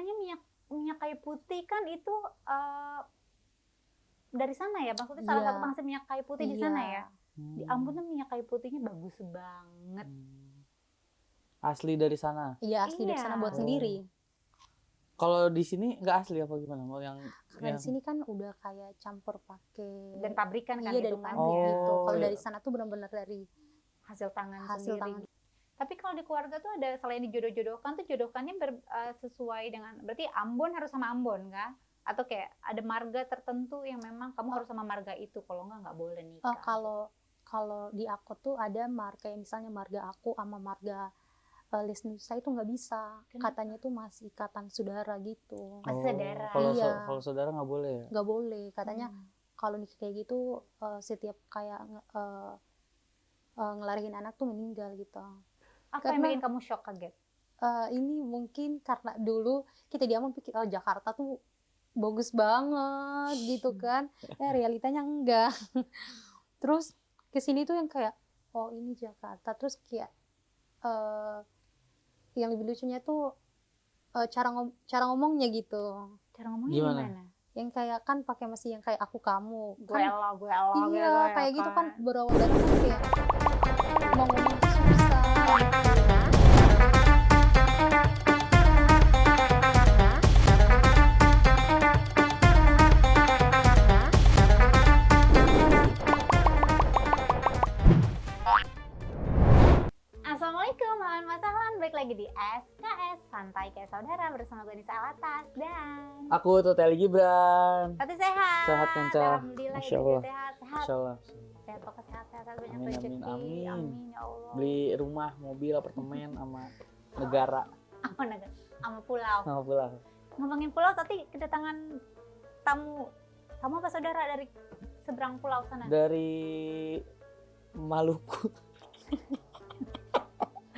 katanya minyak kayu putih kan itu dari sana ya, maksudnya salah satu penghasil minyak kayu putih di sana ya. Di Ambon tuh minyak kayu putihnya bagus banget. Asli dari sana? Iya, asli dari sana buat sendiri. Kalau di sini nggak asli apa gimana? Mau Karena di sini kan udah kayak campur pakai dan pabrikan kan dari itu kan. pabrik gitu. Kalau dari sana tuh benar-benar dari hasil tangan sendiri. Tapi kalau di keluarga tuh ada selain dijodoh-jodohkan tuh jodohkannya sesuai dengan, berarti Ambon harus sama Ambon kan? Atau kayak ada marga tertentu yang memang kamu harus sama marga itu, kalau nggak boleh nikah. Kalau di aku tuh ada marga yang misalnya marga aku sama marga Lesnusa itu nggak bisa. Kenapa? Katanya tuh masih ikatan saudara gitu. Saudara. Kalau saudara nggak boleh ya? Nggak boleh. Katanya kalau nikah kayak gitu setiap kayak ngelariin anak tuh meninggal gitu. Apa yang bikin kamu shock, kaget? Ini mungkin karena dulu kita diam pikir Jakarta tuh bagus banget gitu kan. Realitanya enggak. Terus kesini tuh yang kayak ini Jakarta. Terus kayak yang lebih lucunya tuh cara ngomongnya gitu. Cara ngomongnya gimana? Yang kayak kan pakai masih yang kayak aku kamu. Gue lo. Iya, kayak gitu kan berawal dari kayak mau ngomong susah. Assalamualaikum, Mas balik lagi di SKS Santai Kayak Saudara bersama gue Nisa Alatas dan aku Toteli Gibran. Tati sehat. Sehat kan, Cah? Alhamdulillah. Masya Allah. Sehat. Masya Allah. Sehat, pokoknya sehat banyak Amin, rezeki. amin. Ya Allah. Beli rumah, mobil, apartemen sama negara. Apa negara? Sama pulau. Sama pulau. Ngomongin pulau, tadi kedatangan tamu apa saudara dari seberang pulau sana? Dari Maluku.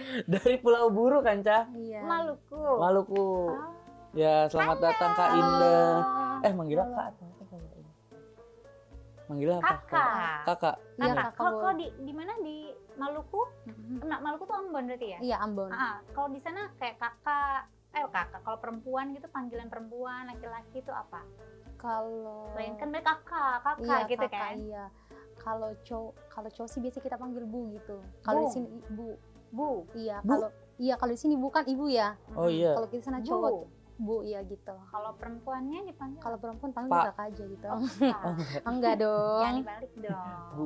Dari Pulau Buru kan, Cah? Iya. Maluku. Ya, selamat datang Kak Indah. Manggilnya Kak atau apa? Manggilnya apa? Kakak. Iya, Kakak. kakak. Kalau di mana di Maluku? Maluku tuh Ambon berarti ya? Iya, Ambon. Kalau di sana kayak kakak. Kalau perempuan gitu panggilan perempuan, laki-laki itu apa? Kalau selain kan mereka kakak iya, gitu kakak, kan? Iya. Kalau cowok sih biasa kita panggil bu gitu. Kalau di sini bu. Iya, kalau di sini bukan ibu ya. Oh iya. Kalau kita sana cowok bu, iya gitu. Kalau perempuannya dipanggil? Kalau perempuan panggil kakak aja gitu. Enggak Yang dong. dibalik dong. Bu.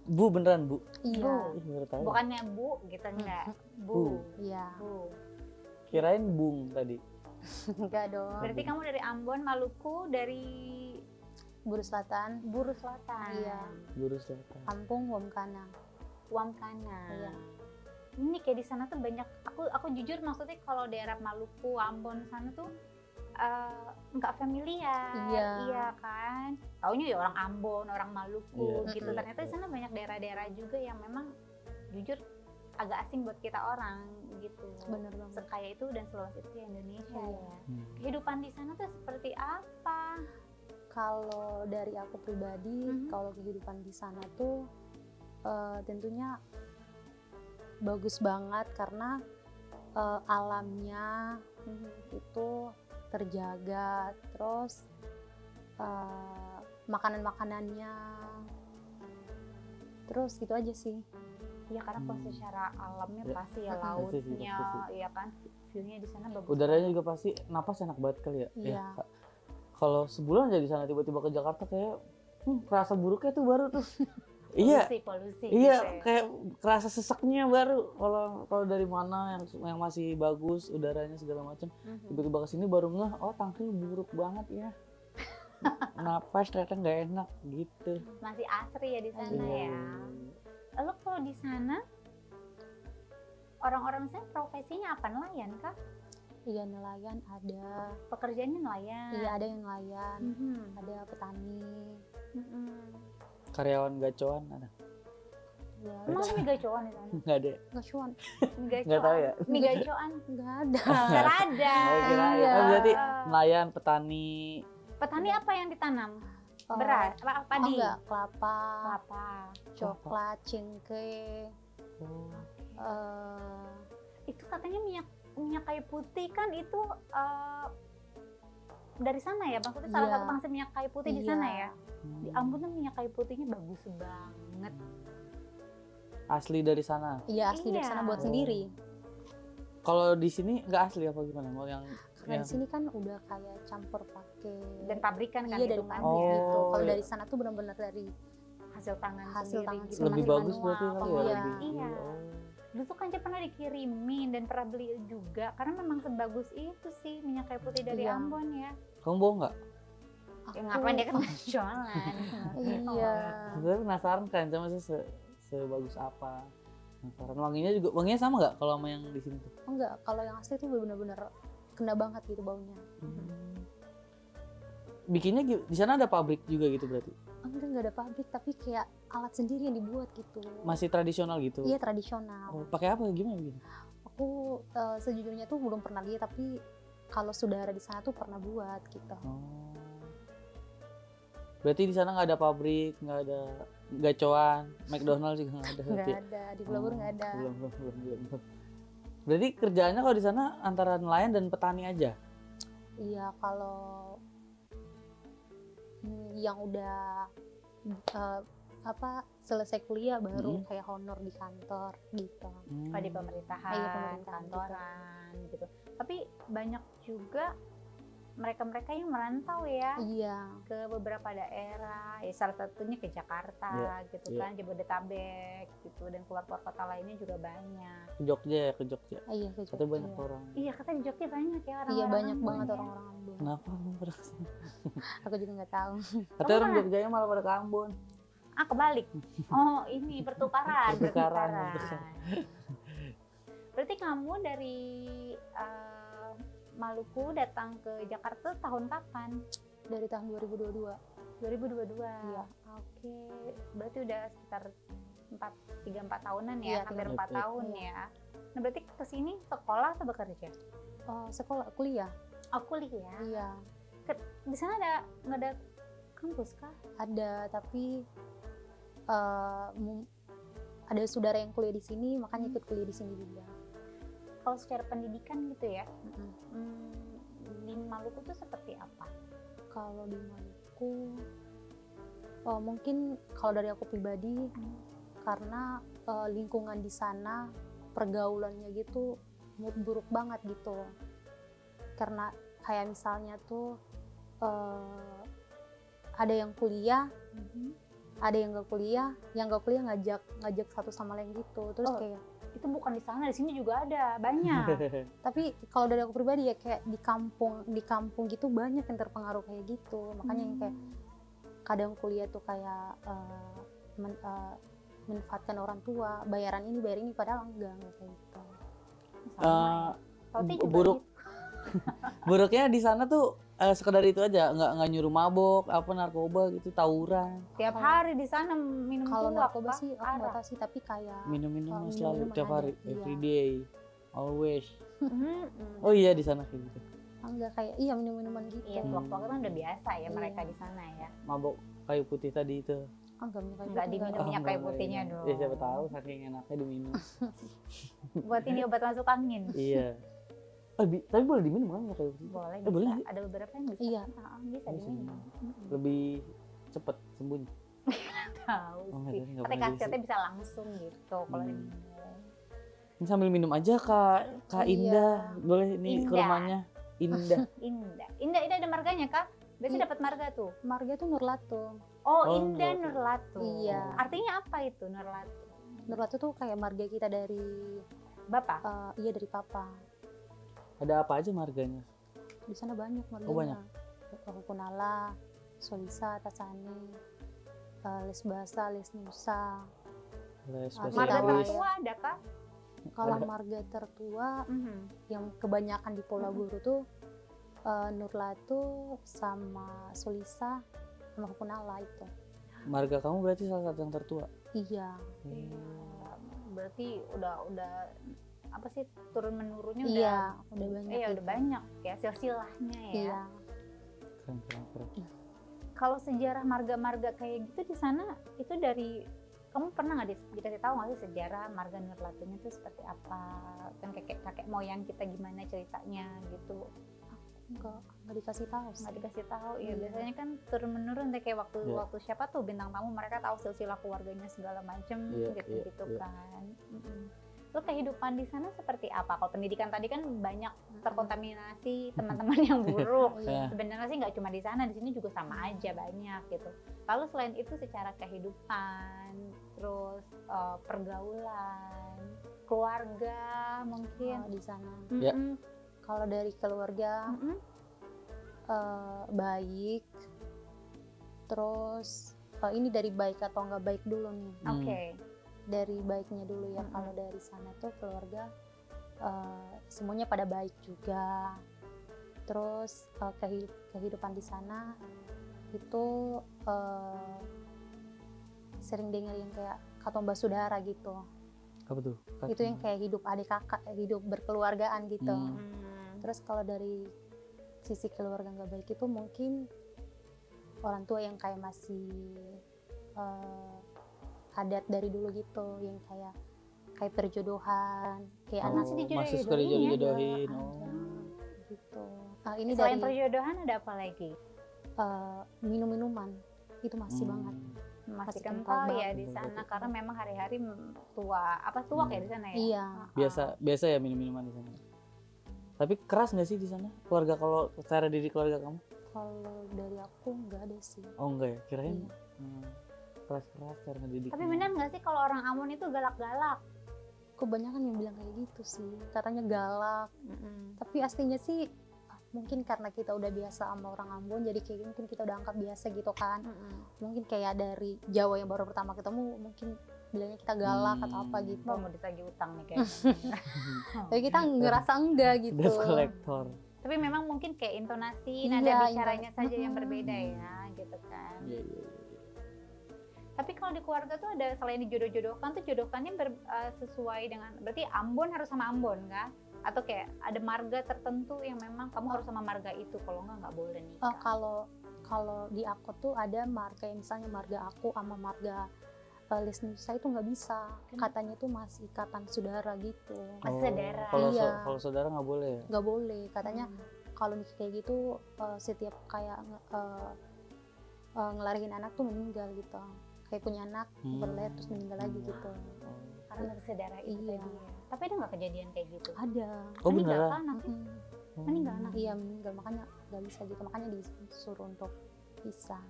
Bu beneran bu? Iya. Bukannya bu gitu, enggak. Bu. Iya. Bu. Kirain bung tadi. Enggak dong. Berarti kamu dari Ambon, Maluku, dari Buru Selatan. Iya. Buru Selatan. Kampung Wamkana. Iya. Ini kayak di sana tuh banyak. Aku jujur maksudnya kalau daerah Maluku, Ambon sana tuh nggak familiar. Iya kan. Taunya ya orang Ambon, orang Maluku gitu. Ternyata di sana banyak daerah-daerah juga yang memang jujur agak asing buat kita orang gitu. Bener banget. Sekaya itu dan seluas itu ya Indonesia ya. Kehidupan di sana tuh seperti apa? Kalau dari aku pribadi, kalau kehidupan di sana tuh tentunya bagus banget karena alamnya itu terjaga, terus makanan-makanannya, terus gitu aja sih. Iya karena kalau secara alamnya pasti ya lautnya, iya kan, view-nya di sana bagus. Udaranya juga pasti napas enak banget kali ya. Iya. Kalau sebulan aja di sana tiba-tiba ke Jakarta kayak kerasa buruknya tuh baru tuh. Polusi. Iya, gitu ya. kayak kerasa seseknya baru. Kalau dari mana yang masih bagus udaranya segala macam, tiba-tiba ke sini baru ngeh, Tangkil buruk banget ya. Napas ternyata nggak enak gitu. Masih asri ya di sana ya. Lalu kalau di sana orang-orang sana profesinya apa, nelayan kah? Iya, nelayan ada. Pekerjaannya nelayan. Iya, ada yang nelayan, ada petani. Karyawan gacoan ada? Ya, Emang ada mie gacoan di sana? Nggak ada. gacuan. Nggak tahu ya. Mie gacoan? Nggak ada. Nggak ada. Iya. Berarti nelayan, petani. Petani apa yang ditanam? Beras? Apa padi? Enggak, kelapa, Kelapa. coklat, cengkeh. Itu katanya minyak kayu putih kan itu dari sana ya, maksudnya salah Iya. satu penghasil minyak kayu putih di Iya. sana ya. Di Ambon tuh minyak kayu putihnya bagus banget. Asli dari sana. Iya, asli dari Iya. sana buat Oh. sendiri. Kalau di sini nggak asli apa gimana? Mau yang Karena di sini kan udah kayak campur pakai Dan pabrikan kan iya dari itu kan. pabrik gitu. Oh, Kalau iya. dari sana tuh benar-benar dari Hasil tangan Hasil sendiri tangan gitu. sendiri. lebih masih bagus manual. berarti kali ya Iya. lebih. Iya. Oh. Dulu tuh kan pernah dikirimin dan pernah beli juga karena memang sebagus itu sih minyak kayu putih dari Iya. Ambon ya. Kamu bohong nggak? Ya ngapain dia kan jualan. Iya. Sebenarnya penasaran kan sama sebagus apa. Penasaran wanginya sama nggak kalau sama yang di sini tuh? Enggak, kalau yang asli tuh benar-benar kena banget gitu baunya. Bikinnya di sana ada pabrik juga gitu berarti? Enggak ada pabrik, tapi kayak alat sendiri yang dibuat gitu. Masih tradisional gitu? Iya, tradisional. Oh, pakai apa gimana gitu? Aku sejujurnya tuh belum pernah lihat, tapi kalau saudara di sana tuh pernah buat gitu. Oh. Berarti di sana nggak ada pabrik, nggak ada gacoan, McDonald juga nggak ada. Nggak berarti ya? ada, di Pulau Buru nggak ada. Belum. Berarti kerjaannya kalau di sana antara nelayan dan petani aja? Iya, kalau yang udah selesai kuliah baru kayak honor di kantor gitu. Kalau di pemerintahan, Iya, pemerintahan kantoran gitu. Tapi banyak juga mereka-mereka yang merantau ya Iya, ke beberapa daerah, ya salah satunya ke Jakarta gitu iya. kan, Jabodetabek gitu, dan keluar-keluar kota lainnya juga banyak. Ke Jogja. iya ke Katanya banyak Jogja. orang. Iya, kata di Jogja banyak ya orang-orang. Iya, banyak Ambon banget ya. orang-orang Ambon. Kenapa kamu pernah kesana? Aku juga nggak tahu. Katanya orang pernah? Jogjanya malah pada ke Ambon. Ah, kebalik. Oh, ini pertukaran. Pertukaran. Berarti kamu dari Maluku datang ke Jakarta tahun kapan? Dari tahun 2022. 2022. Iya. Oke, berarti udah sekitar 3-4 tahunan ya, Iya, hampir 4 3-4 tahun Iya. ya. Nah, berarti kesini sekolah atau bekerja? Sekolah, kuliah. Oh, kuliah. Iya, Di sana nggak ada kampus kah? ada, tapi ada saudara yang kuliah di sini, makanya ikut kuliah di sini juga. Kalau secara pendidikan gitu ya, Mm-mm. di Maluku tuh seperti apa? Kalau di Maluku, mungkin kalau dari aku pribadi, karena lingkungan di sana pergaulannya gitu buruk banget gitu. Karena kayak misalnya tuh ada yang kuliah, ada yang gak kuliah, ngajak satu sama lain gitu. Terus Oh. kayak, Itu bukan di sana, di sini juga ada banyak. tapi kalau dari aku pribadi ya kayak di kampung gitu banyak yang terpengaruh kayak gitu. Makanya yang kayak kadang kuliah tuh kayak manfaatkan orang tua, bayar ini padahal enggak kayak gitu. Sama ya. Tauti juga buruk. gitu. Buruknya di sana tuh sekedar itu aja, nggak nyuruh mabok, apa narkoba gitu, tawuran, Tiap hari di sana minum Kalau tuak, narkoba Pak. sih aku nggak Parah. tahu sih, tapi kayak minum-minum Kalau selalu minum-minuman tiap hari, ada, iya. every day, always. Mm-mm. Oh iya di sana kayak gitu. enggak kayak iya minum-minuman gitu. Iya, tuak-tuak kan udah biasa ya Iya. mereka di sana ya. Mabok kayu putih tadi itu. Enggak minum kayak Nggak gitu, diminum enggak. minyak kayu enggak, putihnya enggak. dong. Ya siapa tahu saking enaknya diminum. Buat ini obat masuk angin. Iya. Tapi boleh diminum kan minyak kayu putih? Boleh, boleh bisa. nggak? Ada beberapa yang bisa. Iya. Bisa Bisa diminum. Mm-mm. Lebih cepet sembuhnya. Tahu Oh, nggak sih. tahu, nggak Tapi pernah khasiatnya bisa langsung gitu kalau Hmm. diminum. Ini sambil minum aja Kak Iya. Indah. Boleh ini ke Indah. rumahnya. Indah. Indah ada marganya kah? Biasanya Iya. dapat marga tuh. Marga tuh Nurlatu. Oh, Oh, Indah Nurlatu. Nurlatu. Iya. Artinya apa itu Nurlatu? Nurlatu tuh kayak marga kita dari Bapak? iya dari papa. Ada apa aja marganya? Di sana banyak marganya. Oh, banyak. Kunala, Solisa, Tasani, Les Bahasa, Les Nusa. Les Marga bahasa Marga Inggris. tertua ada kah? Kalau Ada. marga tertua Mhm. yang kebanyakan di Pulau Buru tuh Nurlatu sama Solisa sama Kunala itu. Marga kamu berarti salah satu yang tertua. Iya. Iya. Berarti udah apa sih turun menurunnya udah Iya, udah banyak. Iya, gitu. udah banyak ya silsilahnya ya. Iya. Keren. Kalau sejarah marga-marga kayak gitu di sana itu dari kamu pernah nggak dikasih tahu nggak sih sejarah marga Nurlatunya itu seperti apa, kan kakek moyang kita gimana ceritanya gitu? Enggak dikasih tahu sih. Nggak dikasih tahu ya. Iya. Biasanya kan turun menurun deh, kayak waktu Iya. waktu siapa tuh bintang tamu, mereka tahu silsilah keluarganya segala macem Iya, gitu iya. kan. Lo kehidupan di sana seperti apa? Kalau pendidikan tadi kan banyak terkontaminasi teman-teman yang buruk. Iya. Sebenarnya sih nggak cuma di sana, di sini juga sama aja banyak gitu. Lalu selain itu secara kehidupan, terus pergaulan, keluarga mungkin. Di sana. Ya. Kalau dari keluarga baik. Terus ini dari baik atau nggak baik dulu nih. Oke. Dari baiknya dulu ya. Kalau dari sana tuh keluarga semuanya pada baik juga. Terus kehidupan di sana itu sering dengar yang kayak katomba saudara gitu. Apa tuh? Itu yang kayak hidup adik kakak, hidup berkeluargaan gitu. Terus kalau dari sisi keluarga nggak baik itu mungkin orang tua yang kayak masih adat dari dulu gitu, yang kayak perjodohan, kayak anak Masih dijodohin masih suka ya? dijodohin. ada, gitu. Ini Selain dari perjodohan ada apa lagi? minum-minuman itu masih banget. Masih Masih kental kental ya banget. di sana karena memang hari-hari tuak ya di sana ya. Iya. Biasa ya minum-minuman di sana. Tapi keras nggak sih di sana keluarga, kalau cara didik keluarga kamu? Kalau dari aku nggak ada sih. Oh enggak ya, kirain Iya. keras-keras cara ngedidik. Tapi benar nggak sih kalau orang Ambon itu galak-galak? Kebanyakan yang bilang kayak gitu sih, katanya galak. Tapi aslinya sih mungkin karena kita udah biasa sama orang Ambon, jadi kayak mungkin kita udah anggap biasa gitu kan. Mungkin kayak dari Jawa yang baru pertama ketemu mungkin bilangnya kita galak atau apa gitu. Wah, mau ditagih utang nih kayaknya. Tapi kita ngerasa enggak gitu. Debt collector. Tapi memang mungkin kayak intonasi, Iya, nada bicaranya intonasi. saja yang berbeda ya, gitu kan. Iya, iya, iya. Tapi kalau di keluarga tuh ada, selain dijodoh-jodohkan tuh jodohkannya sesuai dengan, berarti Ambon harus sama Ambon kan? Atau kayak ada marga tertentu yang memang kamu harus sama marga itu, kalau nggak boleh nikah. Kalau di aku tuh ada marga yang misalnya marga aku sama marga Lesnusa itu nggak bisa. Katanya tuh masih ikatan saudara gitu. Saudara. Kalau Iya. kalau saudara nggak boleh ya? Nggak boleh. Katanya kalau nikah kayak gitu setiap kayak ngelarihin anak tuh meninggal gitu. Kayak punya anak berlahir terus meninggal lagi gitu. Karena bersaudara itu Iya. tadi ya. Tapi ada nggak kejadian kayak gitu? Ada. Oh Meninggal beneran? kan anaknya? Meninggal anak. Iya meninggal, makanya nggak bisa gitu, makanya disuruh untuk pisah.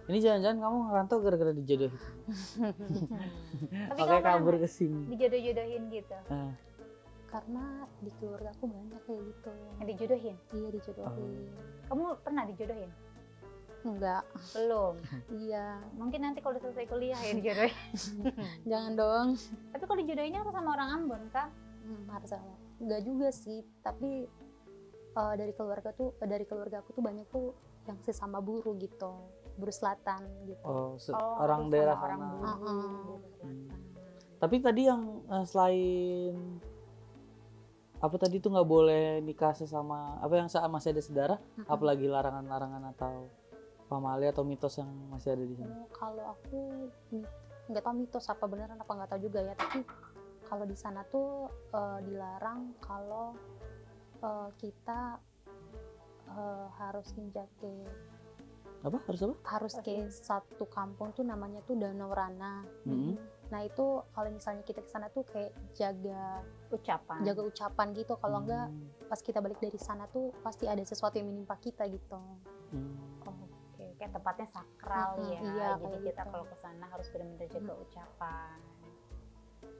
Ini jangan-jangan kamu ngerantau gara-gara dijodohin. Tapi Makanya kamu kabur pernah ke sini. dijodoh-jodohin gitu? Karena di keluarga aku banyak kayak gitu. Yang dijodohin? Iya dijodohin. Kamu pernah dijodohin? Enggak. Belum. Iya. Mungkin nanti kalau udah selesai kuliah ya dijodohin. Jangan dong. Tapi kalau dijodohinnya harus sama orang Ambon kah? Harus sama. Enggak juga sih, tapi dari keluarga aku tuh banyak tuh yang sesama buruh gitu, buruh selatan gitu. Orang harus daerah sama orang sana. Buru. Tapi tadi yang selain apa tadi tuh nggak boleh nikah sesama, apa yang saat masih ada saudara, apalagi larangan-larangan atau pamali atau mitos yang masih ada di sana? Kalau aku nggak tahu mitos apa beneran apa nggak tahu juga ya, tapi kalau di sana tuh dilarang kalau kita harus menjaga Apa? Harus apa? harus ke satu kampung tuh namanya tuh Danau Rana. Nah itu kalau misalnya kita ke sana tuh kayak jaga ucapan gitu, kalau enggak pas kita balik dari sana tuh pasti ada sesuatu yang menimpa kita gitu. Oke, kayak tempatnya sakral ya. Iya, Jadi kayak kita gitu. kalau ke sana harus benar-benar jaga ucapan.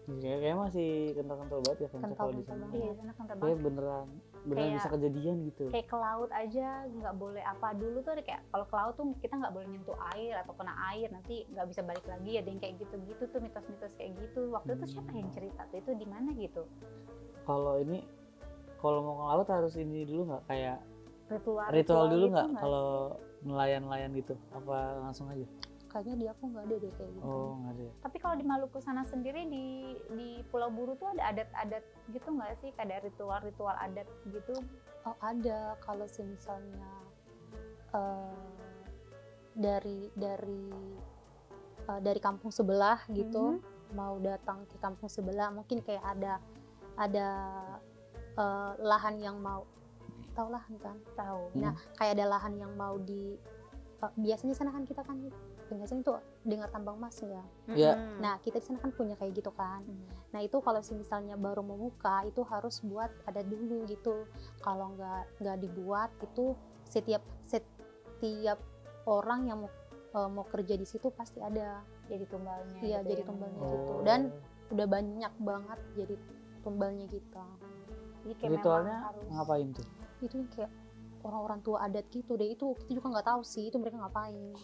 Kayaknya masih kental-kental banget ya Kental kalau di banget. sana. Iya, sana kan Kayak banget. beneran Kayak- bisa kejadian gitu. Kayak ke laut aja nggak boleh apa dulu tuh ada kayak kalau ke laut tuh kita nggak boleh nyentuh air atau kena air nanti nggak bisa balik lagi, ada yang kayak gitu-gitu tuh mitos-mitos kayak gitu. Waktu itu siapa yang cerita tuh, itu di mana gitu? Kalau ini kalau mau ke laut harus ini dulu nggak, kayak Ritual ritual dulu gitu nggak kalau nelayan-nelayan gitu, apa langsung aja? Kayaknya di aku nggak ada deh kayak gitu. Oh nggak ada ya? Tapi kalau di Maluku sana sendiri di Pulau Buru tuh ada adat-adat gitu nggak sih? Kayak ritual-ritual adat gitu? Oh ada, kalau misalnya dari dari kampung sebelah gitu, mau datang ke kampung sebelah, mungkin kayak ada lahan yang mau, tahu lahan kan? Tahu. Nah, kayak ada lahan yang mau biasanya di sana kan kita kan biasanya tuh dengar tambang emas ya. Iya. Nah, kita di sana kan punya kayak gitu kan. Nah, itu kalau misalnya baru mau buka itu harus buat ada dulu gitu. Kalau nggak dibuat itu setiap orang yang mau kerja di situ pasti ada Jadi tumbalnya. iya gitu jadi ya. tumbalnya gitu, dan udah banyak banget jadi tumbalnya gitu. Jadi kayak Ritualnya memang harus ngapain tuh? Itu kayak orang-orang tua adat gitu deh, itu kita juga nggak tahu sih itu mereka ngapain.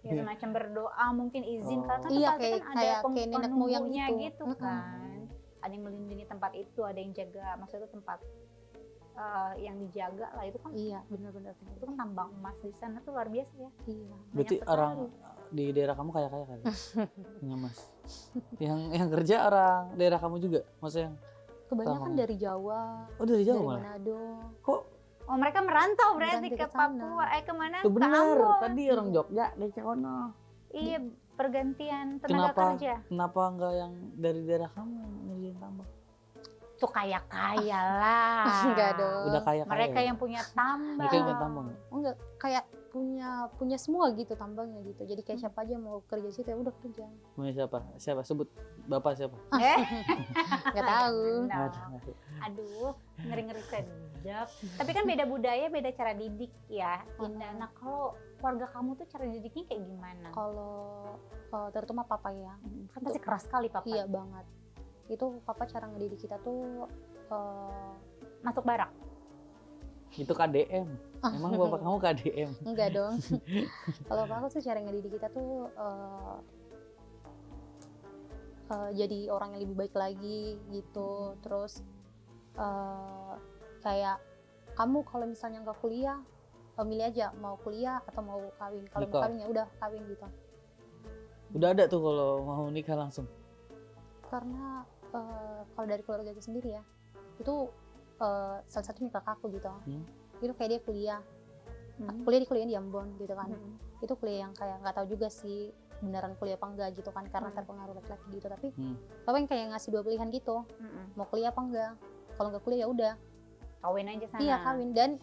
ya semacam berdoa, mungkin izin Oh. karena Iya, tempat itu kan ada kayak nenek moyang penghuninya gitu. gitu kan. Ada yang melindungi tempat itu, ada yang jaga, maksudnya itu tempat yang dijaga lah itu kan. Iya, benar-benar Itu kan tambang emas di sana tuh luar biasa ya. iya. Berarti sekali. orang di daerah kamu kaya kali. Punya emas. Yang kerja orang daerah kamu juga? Maksudnya yang Kebanyakan tambang. dari Jawa, oh dari Jawa dari malah? Manado. Kok Oh mereka merantau berarti Merantau ke ke sana. Papua, kemana? tuh Ke bener, Ambon. tadi orang Jogja di Cekono. Iya, pergantian tenaga Kenapa? kerja. Kenapa enggak yang dari daerah kamu yang ngerjain tambang? Tuh kaya-kaya lah. Enggak dong. Udah kaya Mereka yang punya tambang. Mereka yang punya tambang. Enggak, kayak punya semua gitu tambangnya gitu. Jadi kayak siapa aja mau kerja situ ya udah kerja. Punya siapa? Siapa? Sebut bapak siapa? Enggak tahu. Nah, Nggak ada. aduh, ngeri-ngeri sedap. Tapi kan beda budaya, beda cara didik ya, Indah. Nah, kalau keluarga kamu tuh cara didiknya kayak gimana? Kalau terutama papa ya. Kan pasti keras sekali papa. Iya banget. Itu papa cara ngedidik kita tuh Masuk barak. Itu KDM. Emang bapak kamu KDM? enggak dong. Kalau papa tuh cara ngedidik kita tuh jadi orang yang lebih baik lagi gitu. Terus kayak kamu kalau misalnya nggak kuliah, milih aja mau kuliah atau mau kawin. Kalau mau Nikah. kawin ya udah kawin gitu. Udah ada tuh kalau mau nikah langsung. Karena kalau dari keluarga gue sendiri ya, itu salah satunya kakakku gitu. Itu kayak dia kuliah kuliah di Ambon gitu kan. Itu kuliah yang kayak nggak tahu juga sih beneran kuliah apa enggak gitu kan, karena terpengaruh laki-laki gitu. Tapi papa yang kayak ngasih 2 pilihan gitu, mau kuliah apa enggak. Kalau nggak kuliah ya udah Kawin aja sana. iya kawin, dan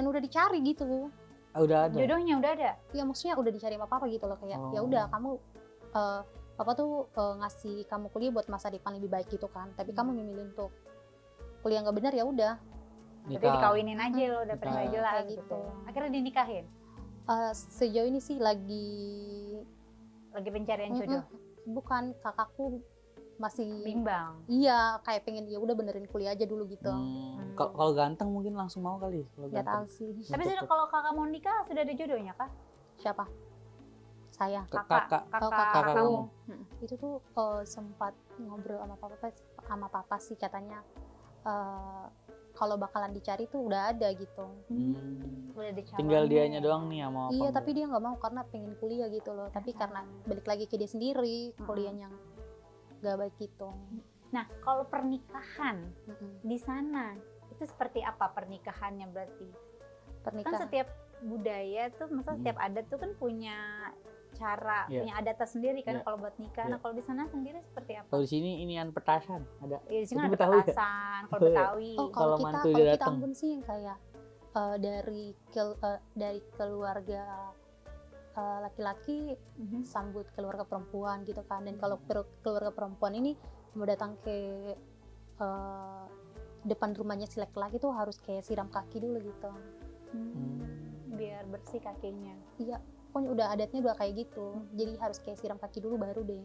udah dicari gitu. Udah ada. Jodohnya udah ada. Iya, maksudnya udah dicari sama papa gitu loh, kayak ya udah kamu papa tuh ngasih kamu kuliah buat masa depan lebih baik gitu kan, tapi kamu memilih untuk kuliah nggak benar ya udah Tapi dikawinin aja lo, udah Nikah. nggak jelas Kayak gitu. gitu. Akhirnya dinikahin. Sejauh ini sih lagi Lagi pencarian jodoh. bukan, kakakku masih Bimbang. iya kayak pengen ya udah benerin kuliah aja dulu gitu. Kalau ganteng mungkin langsung mau kali. Kalau Nggak ganteng. tahu sih Tapi sudah kalau kakak mau nikah sudah ada jodohnya kah? siapa saya. Kakak. kakak kamu. Itu tuh sempat ngobrol sama papa sih, katanya kalau bakalan dicari tuh udah ada gitu. Udah dicalon. Tinggal dianya doang nih yang mau. Iya, apa tapi dia nggak mau karena pengen kuliah gitu loh. Tapi karena balik lagi ke dia sendiri, kuliahnya nggak baik gitu. Nah, kalau pernikahan di sana itu seperti apa pernikahannya berarti? Kan Pernikahan. setiap budaya tuh, maksudnya setiap adat tuh kan punya cara, Iya. punya adat tersendiri kan Iya. kalau buat nikah. Nah, kalau di sana sendiri seperti apa? Kalau di sini inian petasan ada. Ya, di sini Itu ada Betawi ya? petasan, kalau Iya. Betawi. Oh, Kalau kalau mantu kita dia datang. Ambon sih yang kayak dari keluarga laki-laki sambut keluarga perempuan gitu kan. Dan kalau keluarga perempuan ini mau datang ke depan rumahnya si laki-laki tuh harus kayak siram kaki dulu gitu. Biar bersih kakinya. Iya, pokoknya udah adatnya udah kayak gitu. Jadi harus kayak siram kaki dulu baru deh.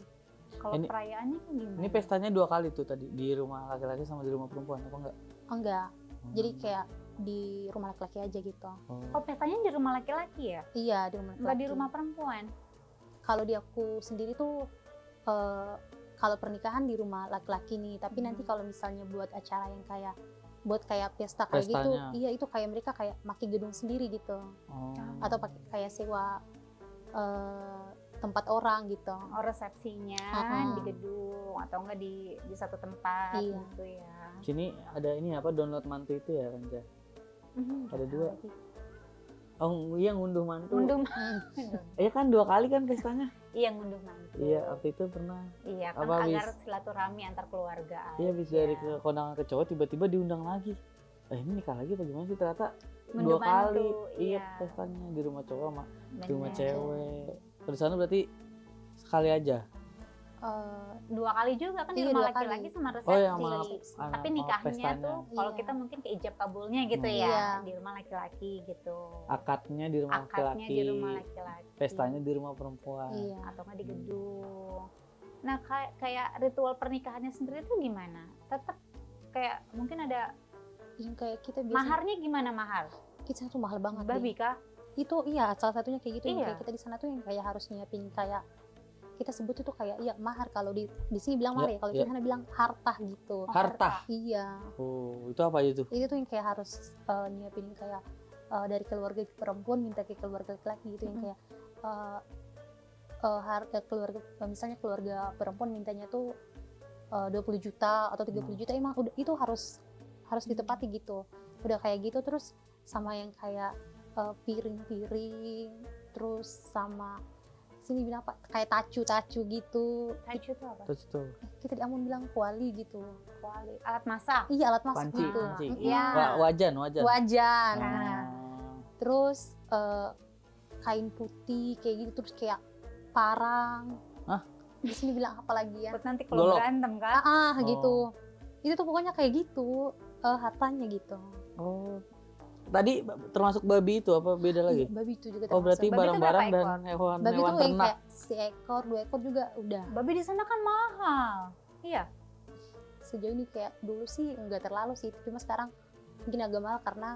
Kalau Ini- perayaannya kan gimana? Ini pestanya 2 kali tuh tadi, di rumah laki-laki sama di rumah perempuan apa enggak? Oh, enggak, jadi kayak di rumah laki-laki aja gitu. Oh, pestanya di rumah laki-laki ya? Iya, di rumah laki-laki. Nggak di rumah perempuan? Kalau di aku sendiri tuh kalau pernikahan di rumah laki-laki nih, tapi nanti kalau misalnya buat acara yang kayak buat kayak pesta kayak gitu, Pestanya. iya itu kayak mereka kayak maki gedung sendiri gitu, atau pakai kayak sewa tempat orang gitu. Oh, resepsinya di gedung atau enggak di satu tempat Iya. gitu ya. Sini ada ini apa download mantu itu ya Ranja? Ada 2. Oh iya ngunduh mantu. Undung. Iya kan 2 kali kan pestanya. Iya, ngunduh mantu. Iya, waktu itu pernah. Iya, kan Apa, agar habis- silaturahmi antar keluarga Iya, habis aja. dari ke kondangan ke cowok tiba-tiba diundang lagi. Ini nikah lagi bagaimana sih, ternyata Ngunduh 2 kali. mantu, Iya, iya. pestanya di rumah cowok sama di rumah Bener. cewek. Kalau di sana berarti sekali aja. 2 kali juga kan di Iya, rumah 2 kali. laki-laki sama resepsi. Oh, yang sama Tapi sama nikahnya pestanya. tuh kalau Iya. kita mungkin ke ijab kabulnya gitu Hmm. ya, Iya. di rumah laki-laki gitu. Akadnya di rumah Akadnya laki-laki. di rumah laki-laki. Pestanya di rumah perempuan. Iya. Atau nggak di gedung. Nah, kayak ritual pernikahannya sendiri tuh gimana? Tetap kayak mungkin ada Yang kayak kita biasa maharnya gimana mahar? kita tuh mahal banget Babi deh. kah? Itu iya salah satunya kayak gitu yang Iya. kayak kita di sana tuh yang kayak harus nyiapin kayak kita sebut itu kayak iya mahar, kalau di sini bilang mahar Ya, ya, kalau ya. di sana bilang hartah gitu. Harta. Iya. Oh, itu apa aja tuh? Itu tuh yang kayak harus nyiapin kayak dari keluarga perempuan minta ke keluarga laki-laki gitu yang kayak keluarga misalnya keluarga perempuan mintanya tuh 20 juta atau 30 juta, emang udah itu harus ditepati gitu. Udah kayak gitu, terus sama yang kayak piring-piring, terus sama sini bilang apa kayak tacu gitu. Tacu itu apa? Terus tuh. Kita di Ambon bilang kuali gitu. Kuali. Alat masak. Iya, alat masak Panci, gitu. panci. Iya. Wajan. Wajan. Ah. Nah, terus kain putih kayak gitu, terus kayak parang. Hah? Di sini bilang apa lagi ya? Buat nanti kalau Golok. berantem kan. Oh. Gitu. Itu tuh pokoknya kayak gitu hartanya gitu. Oh. Tadi termasuk babi itu apa beda lagi? Iya, babi itu juga Oh, berarti Babi itu barang-barang berapa dan hewan babi hewan tuh yang ternak. kayak seekor, 2 ekor juga udah. Babi di sana kan mahal. Iya. Sejauh ini kayak dulu sih nggak terlalu sih, cuma sekarang mungkin agak mahal karena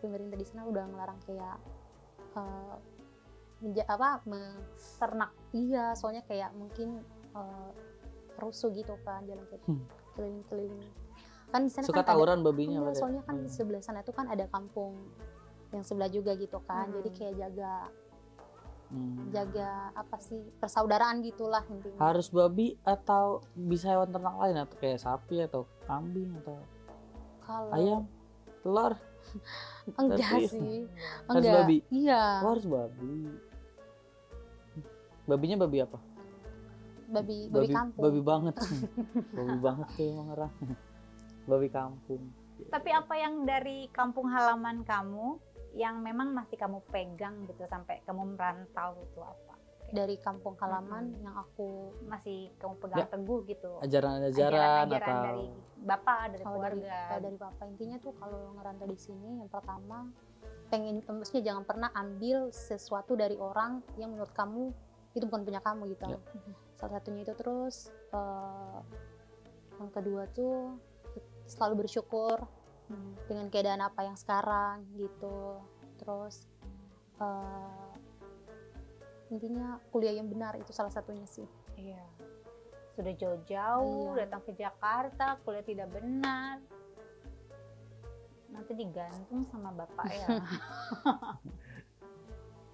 pemerintah di sana udah ngelarang kayak Ternak. iya, soalnya kayak mungkin rusuh gitu kan, jalan kayak keliling-keliling. Kan di sana Suka kan tawuran babinya enggak, berarti? soalnya kan di sebelah sana tuh kan ada kampung yang sebelah juga gitu kan. Jadi kayak jaga apa sih, persaudaraan gitulah intinya. Harus babi atau bisa hewan ternak lain atau kayak sapi atau kambing atau Kalau ayam, telur? enggak Tapi- sih. Harus Enggak. babi? Iya. Oh, harus babi. Babinya babi apa? Babi kampung. Babi banget. Babi banget tuh emang orang. Babi kampung. Tapi apa yang dari kampung halaman kamu yang memang masih kamu pegang gitu sampai kamu merantau itu apa? Dari kampung halaman yang aku Masih kamu pegang Ya. teguh gitu. Ajaran-ajaran atau dari bapak, dari kalau keluarga. dari papa, intinya tuh kalau ngerantau di sini yang pertama maksudnya jangan pernah ambil sesuatu dari orang yang menurut kamu itu bukan punya kamu gitu. Ya. Salah satunya itu, terus yang kedua tuh selalu bersyukur dengan keadaan apa yang sekarang gitu. Terus intinya kuliah yang benar itu salah satunya sih. Iya. Sudah jauh-jauh Iya. datang ke Jakarta, kuliah tidak benar. Nanti digantung sama bapak ya.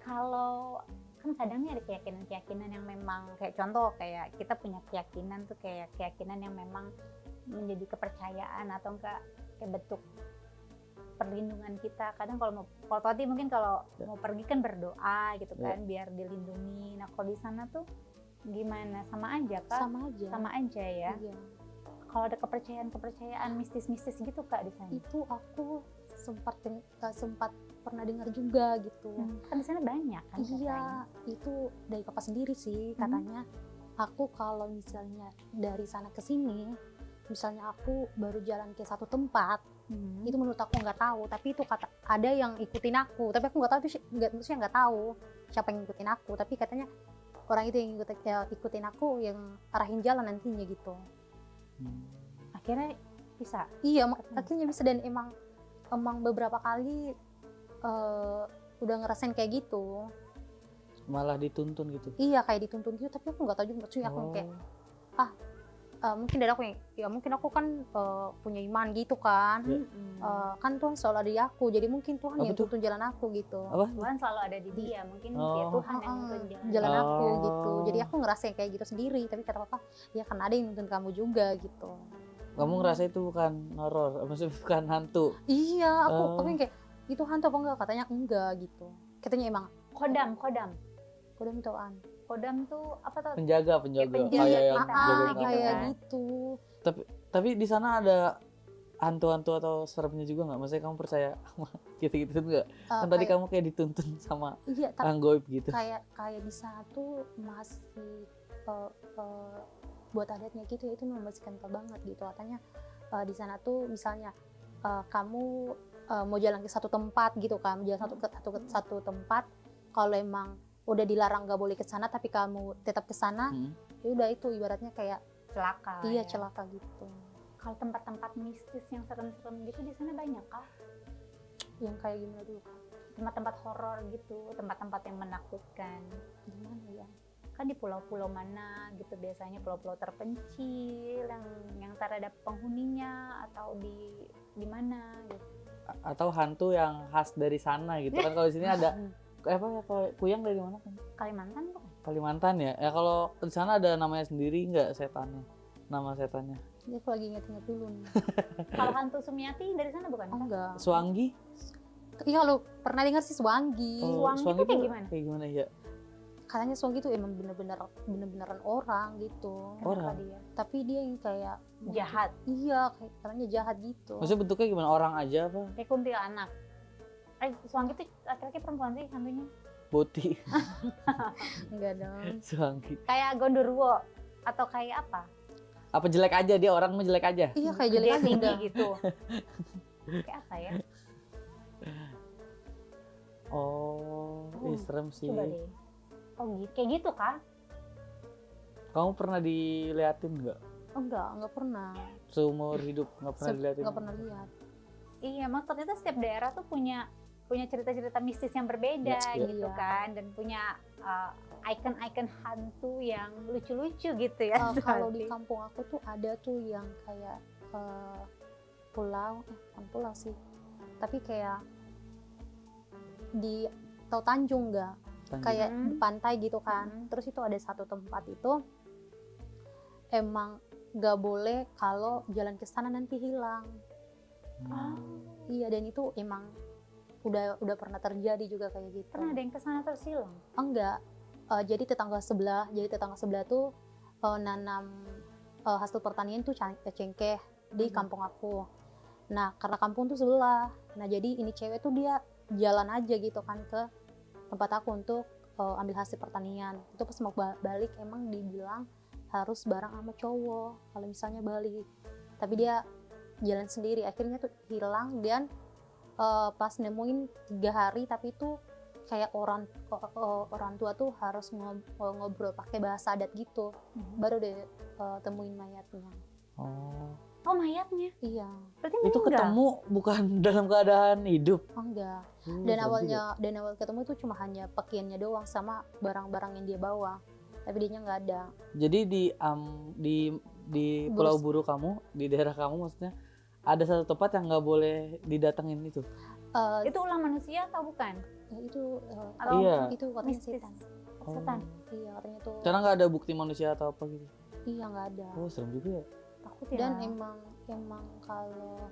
Kalau kan kadang nih ada keyakinan-keyakinan yang memang kayak contoh kayak kita punya keyakinan tuh kayak keyakinan yang memang menjadi kepercayaan atau enggak kayak bentuk perlindungan kita. Kadang kalau tadi mungkin kalau mau pergi kan berdoa gitu kan biar dilindungi. Nah, kalau di sana tuh gimana? Sama aja Kak? Sama aja. Sama aja ya. Iya. Kalau ada kepercayaan mistis-mistis gitu Kak di sana. Itu aku sempat pernah dengar juga gitu. Kan di sana banyak kan katanya. Iya, itu dari papa sendiri sih katanya. Aku kalau misalnya dari sana ke sini, misalnya aku baru jalan ke satu tempat, itu menurut aku nggak tahu, tapi itu kata ada yang ikutin aku, tapi aku nggak tahu itu maksudnya nggak tahu siapa yang ngikutin aku, tapi katanya orang itu yang ikutin aku yang arahin jalan nantinya gitu. Akhirnya bisa. Iya, akhirnya bisa, dan emang beberapa kali udah ngerasain kayak gitu. Malah dituntun gitu. Iya, kayak dituntun gitu, tapi aku nggak tahu juga, maksudnya aku kayak mungkin dari aku ya mungkin aku kan punya iman gitu kan. Kan Tuhan selalu ada di aku, jadi mungkin Tuhan yang tuntun jalan aku gitu. Apa? Tuhan selalu ada di dia, mungkin ya Tuhan yang nuntun jalan aku gitu. Jadi aku ngerasain kayak gitu sendiri, tapi kata papa, ya kan ada yang nuntun kamu juga gitu. Kamu ngerasa itu bukan horor, maksudnya bukan hantu? Iya, aku yang kayak itu hantu apa enggak, katanya enggak gitu. Katanya emang kodam kodam itu apaan? kodam tuh apa tuh? penjaga penjaga kayak yang kita, jagain gitu kayak kan. gitu. Tapi di sana ada hantu-hantu atau seremnya juga nggak? Maksudnya kamu percaya sama gitu-gitu nggak? Kan tadi kamu kayak dituntun sama iya, orang goib gitu. kayak di sana tuh masih buat adatnya gitu ya, itu masih kental banget gitu. Katanya di sana tuh misalnya kamu mau jalan ke satu tempat gitu kan, jalan ke satu tempat, kalau emang udah dilarang nggak boleh ke sana tapi kamu tetap ke sana, ya udah itu ibaratnya kayak Celaka. iya, ya. celaka gitu. Kalau tempat-tempat mistis yang serem-serem gitu di sana banyak kah? Yang kayak gimana dulu kan? Tempat-tempat horor gitu, tempat-tempat yang menakutkan. Gimana ya? Kan di pulau-pulau mana gitu, biasanya pulau-pulau terpencil yang tak ada penghuninya, atau di mana gitu. Atau hantu yang khas dari sana gitu kan. Kalau di sini ada apa ya, kalau Kuyang dari mana kan? Kalimantan bukan? Kalimantan ya. Ya kalau di sana ada namanya sendiri nggak setannya? Nama setannya? Ini aku lagi inget-inget dulu nih. Kalau hantu Sumiati dari sana bukan? Oh, enggak. Suanggi? Iya, lo pernah dengar sih Suanggi. Suanggi tuh kayak gimana? Kayak gimana ya? Katanya Suanggi tuh emang bener-beneran orang gitu. Orang? Dia Tapi dia yang kayak jahat, iya, kayak katanya jahat gitu. Maksudnya bentuknya gimana? Orang aja apa? kayak kuntilanak. Suanggi tuh laki-laki perempuan sih hantunya? Boti? Enggak dong. Suanggi. Kayak Gondorwo atau kayak apa? Apa jelek aja dia? Orang mah jelek aja? Iya, kayak jelek Dia aja tinggi udah. gitu. Kayak apa ya? Oh, serem sih. Coba deh. Oh gitu, kayak gitu kah? Kamu pernah diliatin nggak? Enggak pernah. Seumur hidup nggak pernah diliatin? Enggak pernah lihat. Iya, emang ternyata setiap daerah tuh punya cerita-cerita mistis yang berbeda gitu Iya. kan, dan punya icon-icon hantu yang lucu-lucu gitu ya. Kalau di kampung aku tuh ada tuh yang kayak pulau, bukan pulau sih, tapi kayak di tahu Tanjung nggak? Tanjung. Kayak di pantai gitu kan. Terus itu ada satu tempat itu emang nggak boleh kalau jalan ke sana nanti hilang. Iya, dan itu emang udah pernah terjadi juga kayak gitu. Pernah ada yang kesana terus hilang? Enggak. Jadi tetangga sebelah tuh nanam hasil pertanian tuh cengkeh di kampung aku. Nah, karena kampung tuh sebelah. Nah, jadi ini cewek tuh dia jalan aja gitu kan ke tempat aku untuk ambil hasil pertanian. Itu pas mau balik emang dibilang harus bareng sama cowok kalau misalnya balik. Tapi dia jalan sendiri, akhirnya tuh hilang. Dan pas nemuin 3 hari, tapi itu kayak orang tua tuh harus ngobrol pakai bahasa adat gitu, baru deh temuin mayatnya. Oh, mayatnya? Iya. Berarti Itu meninggal? ketemu bukan dalam keadaan hidup? Enggak. Dan awal ketemu itu cuma hanya pakaiannya doang sama barang-barang yang dia bawa, tapi dianya nggak ada. Jadi di Pulau Buru kamu, di daerah kamu maksudnya, ada satu tempat yang nggak boleh didatengin itu? Itu ulah manusia atau bukan? Ya itu Atau Iya. itu katanya mistis? setan. Setan? Iya, katanya tuh. Karena nggak ada bukti manusia atau apa gitu? Iya, nggak ada. Oh, serem juga ya. Takut ya. Dan emang kalau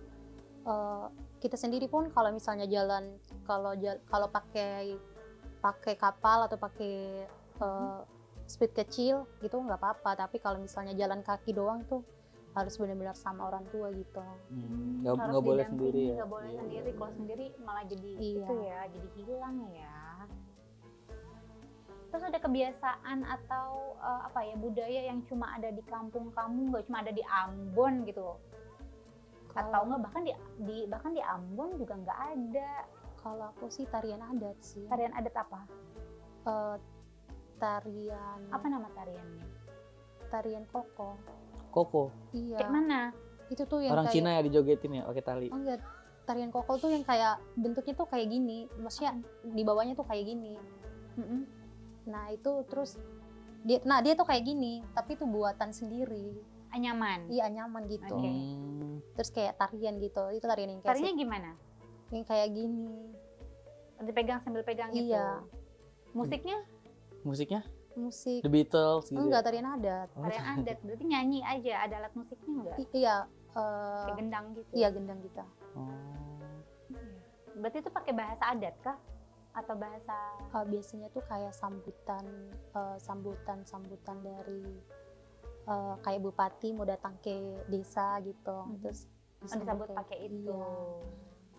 kita sendiri pun kalau misalnya jalan, kalau pakai kapal atau pakai speed kecil gitu nggak apa-apa, tapi kalau misalnya jalan kaki doang tuh harus benar-benar sama orang tua gitu. Nggak boleh sendiri ya? Nggak boleh sendiri. Kalau sendiri malah jadi Iya. itu ya, jadi hilang ya. Terus ada kebiasaan atau apa ya, budaya yang cuma ada di kampung kamu, nggak cuma ada di Ambon gitu? Atau nggak bahkan di Ambon juga nggak ada? Kalau aku sih tarian adat sih. Tarian adat apa? Tarian Apa nama tariannya? tarian koko. Koko? Iya. Kayak mana? Itu tuh yang Orang kayak, Cina ya dijogetin ya pakai tali? enggak, tarian koko tuh yang kayak bentuknya tuh kayak gini, maksudnya di bawahnya tuh kayak gini. Nah itu terus dia tuh kayak gini, tapi itu buatan sendiri. Anyaman. Iya, nyaman gitu. Oke. Terus kayak tarian gitu, itu tarian yang kayak Tarinya gimana? yang kayak gini. Dipegang sambil pegang gitu. Iya. Musiknya Musiknya? Musik. The Beatles gitu? Enggak, tarian adat. tarian adat. Berarti nyanyi aja, ada alat musiknya enggak? Iya. Kayak gendang gitu. Iya, gendang kita. Oh. Berarti itu pakai bahasa adat kah? atau bahasa Biasanya tuh kayak sambutan dari kayak bupati mau datang ke desa gitu. Terus disambut pakai itu. Iya.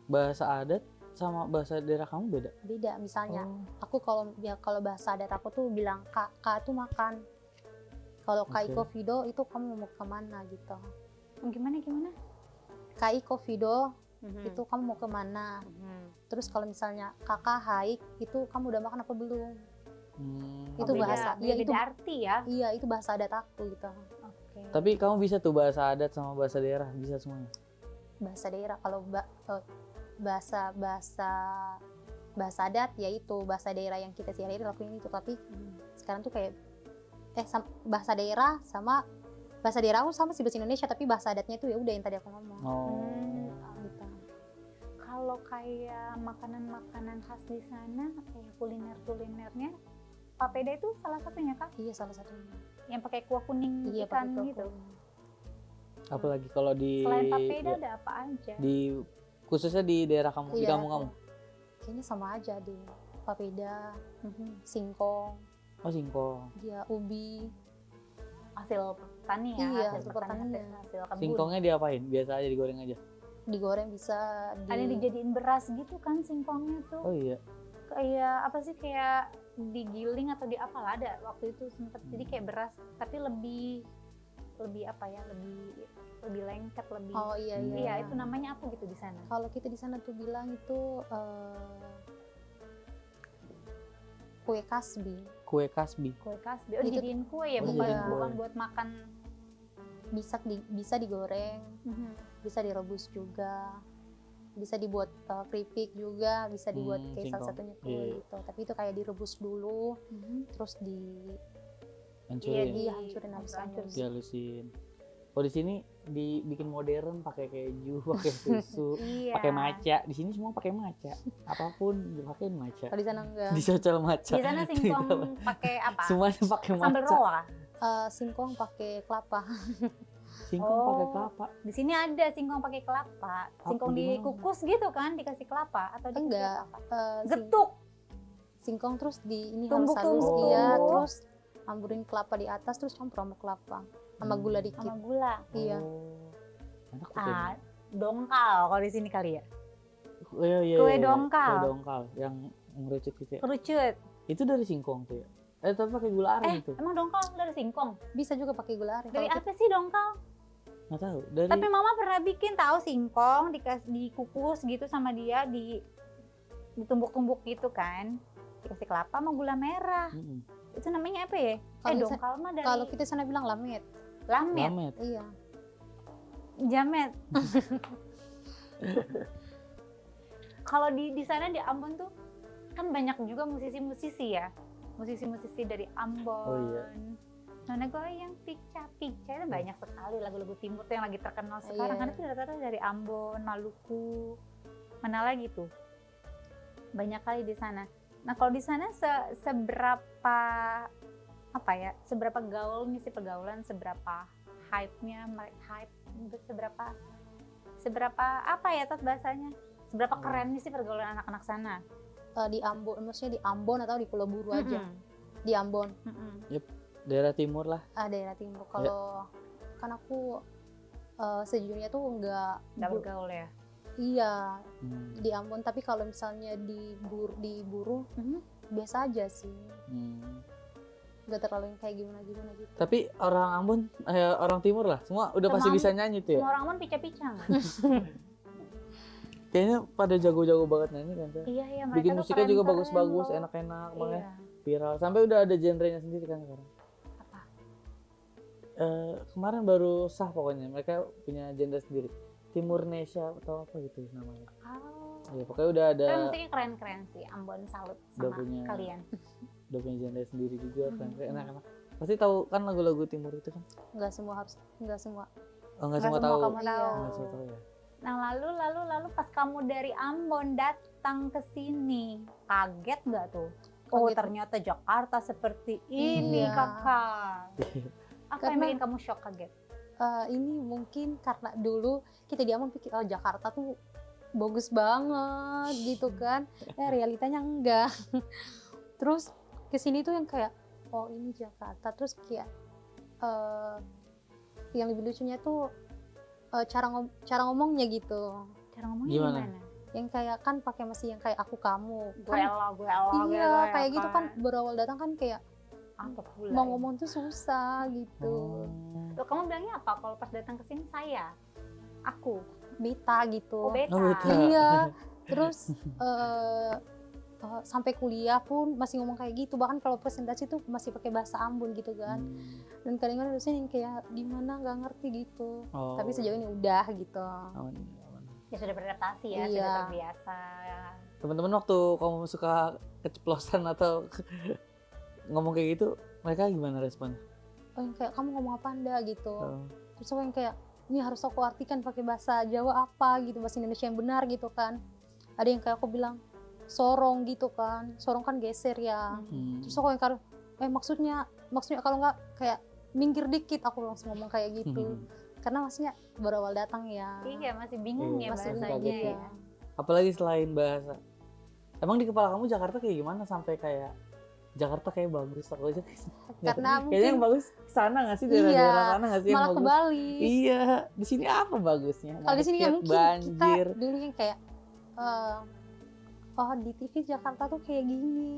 Bahasa adat sama bahasa daerah kamu beda? Beda. Misalnya Oh, aku kalau bahasa adat aku tuh bilang kak tuh makan. Kalau Kak Oke. Iko Vido itu kamu mau kemana gitu. Gimana? Kak Iko Vido itu kamu mau kemana. Terus kalau misalnya kakak Haik itu kamu udah makan apa belum. Itu beda, bahasa beda, itu arti ya. iya itu bahasa adat aku gitu. Oke. Tapi kamu bisa tuh bahasa adat sama bahasa daerah, bisa semuanya? Bahasa daerah kalau bahasa adat yaitu bahasa daerah yang kita sehari-hari lakuin itu. Tapi sekarang tuh kayak bahasa daerah sama bahasa daerah aku sama sih bahasa Indonesia, tapi bahasa adatnya itu ya udah yang tadi aku ngomong. Gitu. Kalau kayak makanan-makanan khas di sana, kayak kuliner-kulinernya, papeda itu salah satunya kah? Iya, salah satunya. Yang pakai kuah kuning Iya, ikan pakai gitu. Apalagi kalau di Selain papeda ada apa aja? khususnya di daerah kamu, di Iya, kamu. kayaknya sama aja deh. Papeda, singkong, Oh, singkong. dia ubi. Hasil petani ya, Iya, hasil hasil petani, pertanian. hasil kebun. Singkongnya diapain? Biasa aja digoreng aja. Digoreng bisa Ada yang dijadiin beras gitu kan singkongnya tuh. Oh iya. Kayak apa sih, kayak digiling atau di apalah, ada waktu itu sempet. Jadi kayak beras tapi lebih apa ya, lebih lengket, lebih. Oh iya. Iya, itu namanya apa gitu di sana? Kalau kita di sana tuh bilang itu kue kasbi. Kue kasbi. Kue kasbi. Oh, Itu- dijadiin kue ya, Oh, bukan iya. bukan buat makan. Bisa digoreng, bisa direbus juga, bisa dibuat keripik juga, bisa dibuat kayak salah singkong. satunya kue Iya. gitu. Tapi itu kayak direbus dulu, terus Hancurin. hancurin habis hancurin. Dihalusin. Oh, di sini dibikin modern pakai keju, pakai susu, Iya. pakai maca. Di sini semua pakai maca. Apapun dipakein maca. Kalau di sana enggak. Dicocol maca. Di sana singkong pakai apa? Semuanya pakai Sambal maca. roa. Singkong pakai kelapa. Singkong pakai Oh. kelapa. Di sini ada singkong pakai kelapa. Singkong Gimana? dikukus gitu kan, dikasih kelapa atau dikasih Enggak. apa? Sing- Getuk. Singkong terus di ini Tumbuk-tumbuk. halus-halus, iya, Oh. terus hamburin kelapa di atas, terus campur sama kelapa, sama gula dikit. Sama gula. Iya. Oh. Enak tuh kayaknya. Ah, dongkal kalau di sini kali ya. Iya, Kue dongkal. Kue dongkal yang ngerucut gitu ya. Kerucut. Itu dari singkong tuh ya. Tapi pakai gula aren itu. Emang dongkal dari singkong? Bisa juga pakai gula aren. Dari Kalau apa sih dongkal? Nggak tahu. Dari Tapi mama pernah bikin tahu singkong dikukus gitu sama dia, ditumbuk-tumbuk gitu kan. Dikasih kelapa sama gula merah. Mm-mm. Itu namanya apa ya? Kalau Dongkal mah dari kalau kita sana bilang lamet. lamet, Lamet. Iya. jamet. Kalau di sana di Ambon tuh kan banyak juga musisi-musisi ya. Musisi-musisi dari Ambon. Oh iya. Nona goyang pica-pica itu banyak sekali lagu-lagu timur tuh yang lagi terkenal sekarang. Iya. Karena itu rata-rata dari Ambon, Maluku, mana lagi tuh. Banyak kali di sana. Nah kalau di sana seberapa apa ya? Seberapa gaul nih sih pergaulan? Seberapa hype-nya? Hype seberapa apa ya Tat bahasanya? Seberapa keren nih sih pergaulan anak-anak sana? Di Ambon, maksudnya di Ambon atau di Pulau Buru aja. Di Ambon, Daerah timur lah. daerah timur. Kalau kan aku sejujurnya tuh enggak Nggak bergaul ya? iya Hmm. di Ambon, tapi kalau misalnya di Buru biasa aja sih, nggak terlalu yang kayak gimana gitu. Tapi orang Ambon, orang timur lah, semua udah Semua pasti bisa nyanyi tuh ya. Semua orang Ambon pica-pica nggak? Kayaknya pada jago-jago banget nyanyi kan. Teh? Iya iya. Bikin mereka tuh musiknya juga keren-keren bagus-bagus, loh. enak-enak, makanya Iya. viral. Sampai udah ada genrenya sendiri kan sekarang. Apa? Kemarin baru sah pokoknya, mereka punya genre sendiri. Timurnesia atau apa gitu namanya. Oh. Ya pokoknya udah ada, Tapi musiknya keren-keren sih. Ambon salut Udah sama punya kalian. udah punya genre sendiri juga kan, enak-enak. Pasti tahu kan lagu-lagu timur itu kan? Nggak semua Oh, nggak Nggak semua semua tahu. kamu tahu. Iya. Nggak semua tahu ya. Nah lalu pas kamu dari Ambon datang ke sini, kaget nggak tuh? Oh Kaget. ternyata Jakarta seperti ini Iya. kakak. Apa yang Karena- bikin kamu shock kaget? Ini mungkin karena dulu kita di Ambon pikir Jakarta tuh bagus banget gitu kan, realitanya enggak. Terus kesini tuh yang kayak oh ini Jakarta, terus kayak yang lebih lucunya tuh cara ngomongnya gitu, Cara ngomongnya Gimana? gimana? yang kayak kan pakai masih yang kayak aku kamu Gue lo iya gitu ya kayak gitu kan berawal datang kan kayak apa pula mau ya? ngomong tuh susah gitu. Loh, kamu bilangnya apa kalau pas datang ke sini? Saya, aku, Beta gitu. oh beta. Oh, beta. Iya, terus sampai kuliah pun masih ngomong kayak gitu, bahkan kalau presentasi tuh masih pakai bahasa Ambon gitu kan. Dan kadang-kadang dosen yang kayak gimana nggak ngerti gitu. Oh. Tapi sejauh ini udah gitu. Aman. Ya sudah beradaptasi ya, Iya. sudah terbiasa. Teman-teman waktu kamu suka keceplosan atau ngomong kayak gitu, mereka gimana responnya? Oh, yang kayak kamu ngomong apa anda gitu. Oh. Terus aku yang kayak ini harus aku artikan pakai bahasa Jawa apa gitu, bahasa Indonesia yang benar gitu kan. Ada yang kayak aku bilang sorong gitu kan, sorong kan geser ya. Terus aku yang kayak maksudnya kalau nggak kayak minggir dikit, aku langsung ngomong kayak gitu. Karena maksudnya baru awal datang ya. Iya, masih bingung Iya, ya masih bahasanya kaget ya. ya. Apalagi selain bahasa. Emang di kepala kamu Jakarta kayak gimana sampai kayak Jakarta kayak bagus, aku aja Karena kayaknya yang mungkin bagus sana nggak sih, daerah-daerah sana nggak sih yang malah bagus? kebalik. Iya, di sini apa bagusnya? Kalau di sini ya Macet, mungkin banjir. kita dulu yang kayak oh di TV Jakarta tuh kayak gini.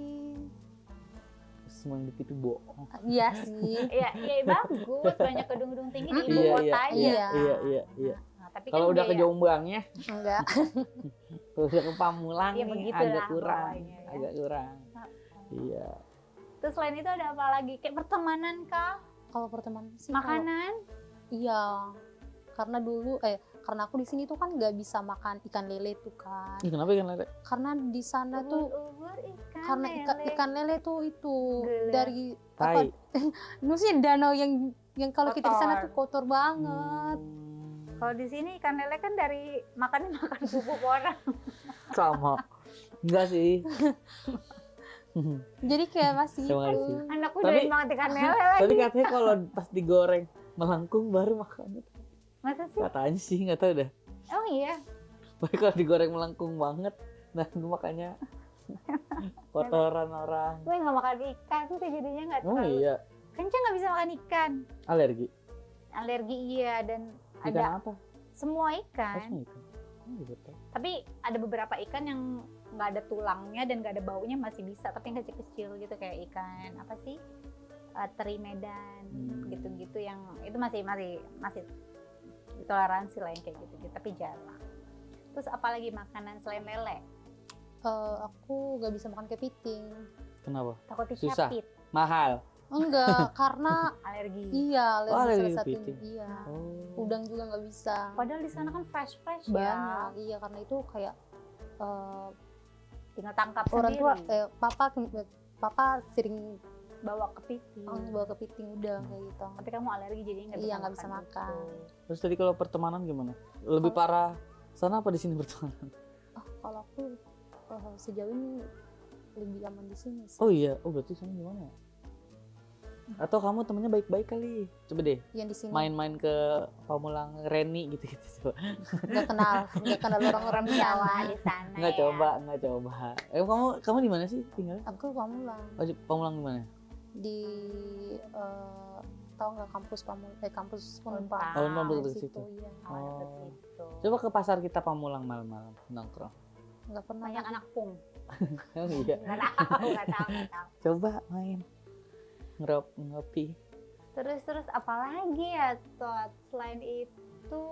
Semua yang di TV bohong. Iya sih. Iya, bagus, banyak gedung-gedung tinggi di ibu Iya, kotanya. iya. Nah, tapi Kalau kan udah ke biaya- Jombangnya, Enggak. kalau udah ke Pamulang Ya, nih, begitulah agak kurang, pokoknya ya. agak kurang. Iya. Terus selain itu ada apa lagi? Kayak pertemanan kah? Kalau pertemanan sih Makanan? iya. Karena dulu karena aku di sini tuh kan nggak bisa makan ikan lele tuh kan. Ih, kenapa ikan lele? Karena di sana tuh Ubur-ubur ikan karena lele. ikan lele tuh itu Gila. dari Tai. maksudnya danau yang kalau kita di sana Kotor. tuh kotor banget. Kalau di sini ikan lele kan dari makan bubuk orang. Sama. Enggak sih. Jadi kayak masih Terima itu. kasih. Anakku Tapi- dari banget ikan lele lagi. Tapi katanya kalau pas digoreng melengkung baru makan. Masa sih? Katanya sih, nggak tahu dah. Oh iya. Tapi kalau digoreng melengkung banget, nah gue makanya kotoran orang. Gue nggak makan ikan tuh jadinya nggak Oh terlalu. iya, Kencang nggak bisa makan ikan. alergi. Alergi iya dan Ikan ada apa? semua Oh, ikan. semua ikan. Oh, gitu. Tapi ada beberapa ikan yang nggak ada tulangnya dan nggak ada baunya masih bisa. Tapi yang kecil-kecil gitu kayak ikan apa sih? Teri Medan gitu-gitu yang itu masih toleransi lah yang kayak gitu, tapi jarang. Terus apalagi makanan selain lele? Aku nggak bisa makan kepiting. Kenapa? Takut Susah. dicapit, Mahal. Enggak, karena alergi. iya Oh, alergi salah satunya. kepiting. Iya. Oh. Udang juga nggak bisa. Padahal di sana kan fresh ya. Banyak. Iya, karena itu kayak Tinggal tangkap orang tua sendiri. papa sering Bawa kepiting. bawa kepiting udah kayak gitu. Tapi kamu alergi jadi Iya, nggak bisa makan. Terus tadi kalau pertemanan gimana? Lebih parah sana apa di sini pertemanan? Kalau aku sejauh ini lebih aman di sini sih. Oh iya, oh berarti sana gimana ya? Atau kamu temennya baik-baik kali? Coba deh, Yang di sini main-main ke Pamulang Reni gitu-gitu coba. nggak kenal orang-orang di Jawa sana. di sana. Nggak ya. coba. Kamu di mana sih tinggalnya? Aku Pamulang Oh, di Pamulang di mana? di tahu nggak kampus Unpad. Oh, Unpad Di betul situ, situ. iya. Oh, deket Oh. situ. Coba ke pasar kita Pamulang malam-malam nongkrong. Nggak pernah. Banyak anak pung. Oh iya. Nggak tahu. Coba main ngopi. Terus apa lagi ya, Tot? Selain itu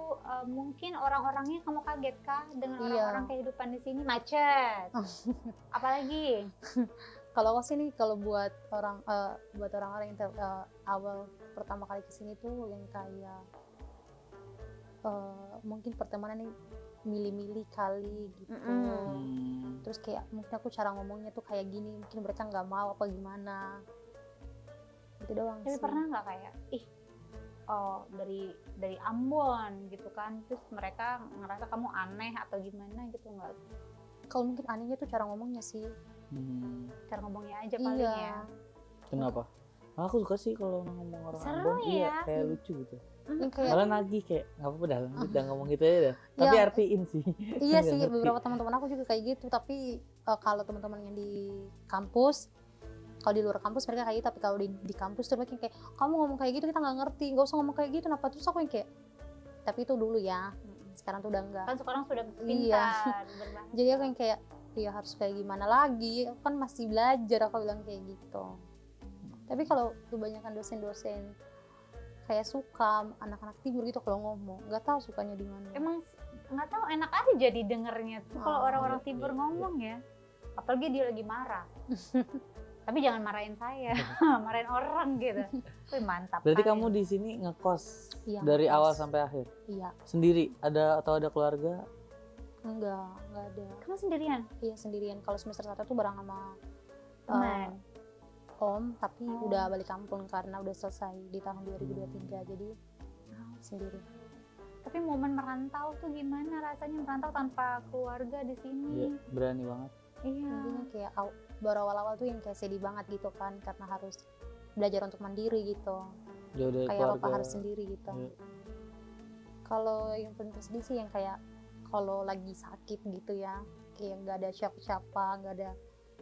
mungkin orang-orangnya kamu kaget kah dengan Iya. orang-orang kehidupan di sini macet? Apalagi? Kalau aku sini kalau buat orang-orang yang awal pertama kali kesini tuh yang kayak mungkin pertemanan yang milih-milih kali gitu. Terus kayak mungkin aku cara ngomongnya tuh kayak gini, mungkin mereka nggak mau apa gimana. Itu doang Tapi sih. pernah nggak kayak dari Ambon gitu kan, terus mereka ngerasa kamu aneh atau gimana gitu nggak? Kalau mungkin anehnya tuh cara ngomongnya sih. Cara ngomongnya aja paling Iya. ya. Kenapa? Aku suka sih kalau ngomong orang Seru Ambon, iya ya. kayak lucu gitu. Yang kayak Malah nagih kayak nggak apa-apa dah, lanjut dah ngomong gitu aja dah. Tapi Ya, artiin sih. iya Nggak sih, ngerti. beberapa teman-teman aku juga kayak gitu. Tapi kalau teman-teman yang di kampus, kalau di luar kampus mereka kayak gitu, tapi kalau di kampus tuh mereka kayak, kamu ngomong kayak gitu kita nggak ngerti, nggak usah ngomong kayak gitu. Kenapa? Terus aku yang kayak, tapi itu dulu ya, sekarang tuh udah enggak. Kan sekarang sudah Iya. pintar berbahasa. Jadi aku yang kayak, ya harus kayak gimana lagi, aku kan masih belajar, aku bilang kayak gitu. Tapi kalau kebanyakan dosen-dosen kayak suka anak-anak timur gitu kalau ngomong, nggak tahu sukanya di mana. Emang nggak tahu, enak aja jadi dengernya tuh kalau Oh, orang-orang iya, timur iya, ngomong ya. Apalagi dia lagi marah. Tapi jangan marahin saya, marahin orang gitu. Wih, mantap. Berarti kali. kamu di sini ngekos Iya, dari ngekos. awal sampai akhir Iya, sendiri? Atau ada keluarga? enggak ada. Kamu sendirian? Iya sendirian. Kalau semester 1 tuh bareng sama Teman. om, tapi Oh. udah balik kampung karena udah selesai di tahun 2023, jadi sendiri. Tapi momen merantau tuh gimana rasanya merantau tanpa keluarga di Iya, sini? berani banget. Iya. Intinya kayak baru awal-awal tuh yang kayak sedih banget gitu kan, karena harus belajar untuk mandiri gitu, Jauh dari kayak keluarga. apa harus sendiri gitu. Iya. Kalau yang paling sedih sih yang kayak kalau lagi sakit gitu ya, kayak nggak ada siapa-siapa, nggak ada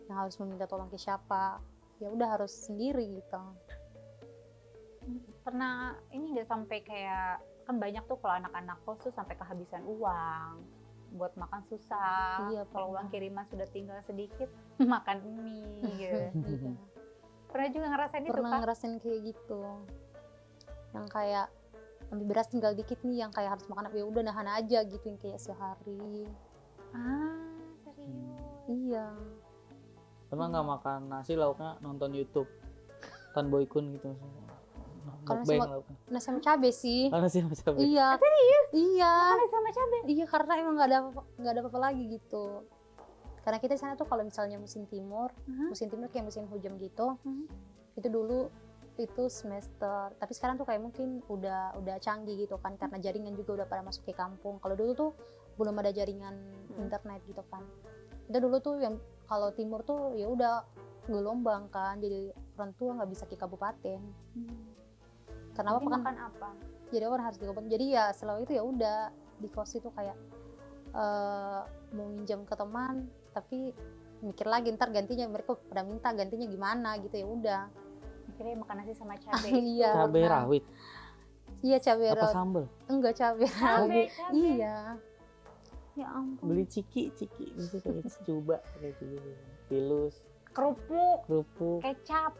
yang harus meminta tolong ke siapa, ya udah harus sendiri gitu. Pernah ini nggak sampai kayak, kan banyak tuh kalau anak-anak kos tuh sampai kehabisan uang buat makan susah. Iya, Kalau pernah. uang kiriman sudah tinggal sedikit, makan mie gitu. Iya. Pernah juga ngerasain itu Pernah Kak? ngerasain kayak gitu, yang kayak ambil beras tinggal dikit nih, yang kayak harus makan, ya udah nahan aja gitu, yang kayak sehari. Ah, serius. Iya. Pernah nggak makan nasi lauknya nonton YouTube Tan Boy Kun gitu? Kalau Mukbang sama- lauknya. Nasi sama cabe sih. Karena sih macam Iya. Iya. Makan sama cabai. Iya, karena emang nggak ada apa-apa lagi gitu. Karena kita di sana tuh kalau misalnya musim timur kayak musim hujan gitu, itu dulu itu semester. Tapi sekarang tuh kayak mungkin udah canggih gitu kan, karena jaringan juga udah pada masuk ke kampung. Kalau dulu tuh belum ada jaringan internet gitu kan. Itu dulu tuh yang kalau timur tuh ya udah gelombang kan, jadi orang tua nggak bisa ke kabupaten. Karena Jadi apa kan? makan apa? Jadi orang harus di kabupaten. Jadi ya selalu itu ya udah di kos itu kayak mau minjam ke teman, tapi mikir lagi ntar gantinya, mereka pada minta gantinya gimana gitu, ya udah. Akhirnya makan nasi sama cabai. Iya, cabai pernah. rawit Iya, cabai apa rawit. sambal? Enggak, cabai rawit. Cabai. Iya. Ya ampun. Beli ciki bisa kayak coba kayak gitu, pilus, Kerupuk, kerupuk. kecap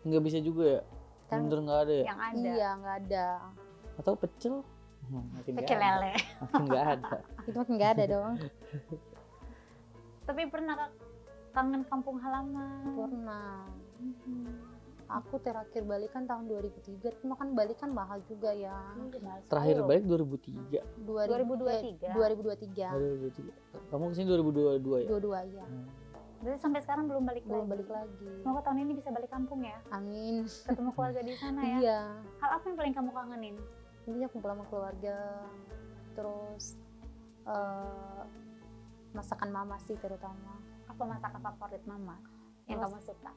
Nggak bisa juga ya, Kan- bener nggak ada ya? yang ada. Iya, nggak ada. Atau pecel? Makin nggak Pecel ada. lele. Makin nggak ada. Itu makin nggak ada dong. Tapi pernah Kak, kangen kampung halaman? Pernah. Aku terakhir balikan tahun 2003, cuma kan balikan mahal juga ya. Terakhir balik 2003. 2023. 2023. 2003. Kamu kesini 2022 ya? 22 ya. Berarti sampai sekarang belum balik Belum lagi. balik lagi. Semoga tahun ini bisa balik kampung ya. Amin. Ketemu keluarga di sana ya. Iya. Hal apa yang paling kamu kangenin? Intinya kumpul sama keluarga, terus masakan mama sih terutama. Apa masakan favorit mama yang kamu suka?